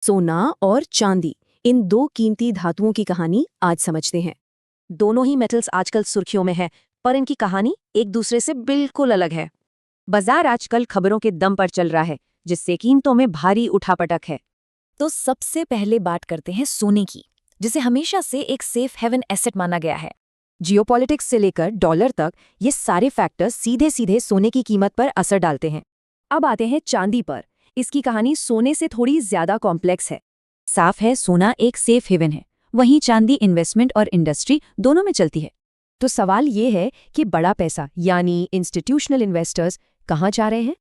सोना और चांदी, इन दो कीमती धातुओं की कहानी आज समझते हैं। दोनों ही मेटल्स आजकल सुर्खियों में है, पर इनकी कहानी एक दूसरे से बिल्कुल अलग है। बाजार आजकल खबरों के दम पर चल रहा है, जिससे कीमतों में भारी उठापटक है। तो सबसे पहले बात करते हैं सोने की, जिसे हमेशा से एक सेफ हेवन एसेट माना गया है। जियोपॉलिटिक्स से लेकर डॉलर तक ये सारे फैक्टर्स सीधे सीधे सोने की कीमत पर असर डालते हैं। अब आते हैं चांदी पर। इसकी कहानी सोने से थोड़ी ज्यादा कॉम्प्लेक्स है। साफ है, सोना एक सेफ हेवन है, वहीं चांदी इन्वेस्टमेंट और इंडस्ट्री दोनों में चलती है। तो सवाल ये है कि बड़ा पैसा यानी इंस्टीट्यूशनल इन्वेस्टर्स कहाँ जा रहे हैं?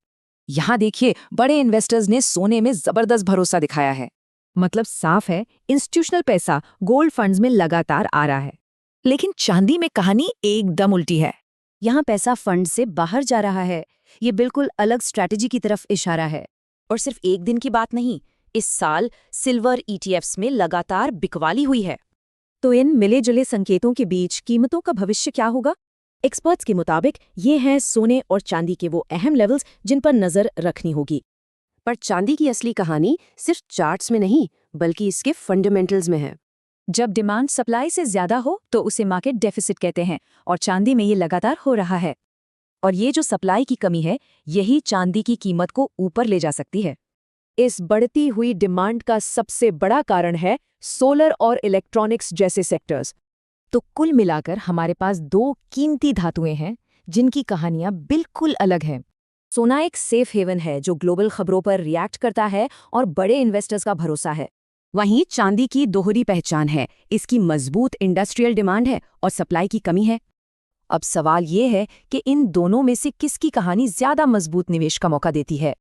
यहाँ देखिए, बड़े इन्वेस्टर्स ने सोने में जबरदस्त भरोसा दिखाया है। मतलब साफ है, इंस्टीट्यूशनल पैसा गोल्ड फंड्स में लगातार आ रहा है। लेकिन चांदी में कहानी एकदम उल्टी है। यहाँ पैसा फंड से बाहर जा रहा है। ये बिल्कुल अलग स्ट्रैटेजी की तरफ इशारा है। और सिर्फ एक दिन की बात नहीं, इस साल सिल्वर ईटीएफ्स में लगातार बिकवाली हुई है। तो इन मिले जुले संकेतों के बीच कीमतों का भविष्य क्या होगा? एक्सपर्ट्स के मुताबिक ये हैं सोने और चांदी के वो अहम लेवल्स जिन पर नजर रखनी होगी। पर चांदी की असली कहानी सिर्फ चार्ट्स में नहीं, बल्कि इसके फंडामेंटल्स में है। जब डिमांड सप्लाई से ज्यादा हो तो उसे मार्केट डेफिसिट कहते हैं, और चांदी में ये लगातार हो रहा है। और ये जो सप्लाई की कमी है, यही चांदी की कीमत को ऊपर ले जा सकती है। इस बढ़ती हुई डिमांड का सबसे बड़ा कारण है सोलर और इलेक्ट्रॉनिक्स जैसे सेक्टर्स। तो कुल मिलाकर हमारे पास दो कीमती धातुएं हैं जिनकी कहानियां बिल्कुल अलग हैं। सोना एक सेफ हेवन है जो ग्लोबल खबरों पर रिएक्ट करता है और बड़े इन्वेस्टर्स का भरोसा है। वहीं चांदी की दोहरी पहचान है, इसकी मजबूत इंडस्ट्रियल डिमांड है और सप्लाई की कमी है। अब सवाल ये है कि इन दोनों में से किसकी कहानी ज्यादा मजबूत निवेश का मौका देती है।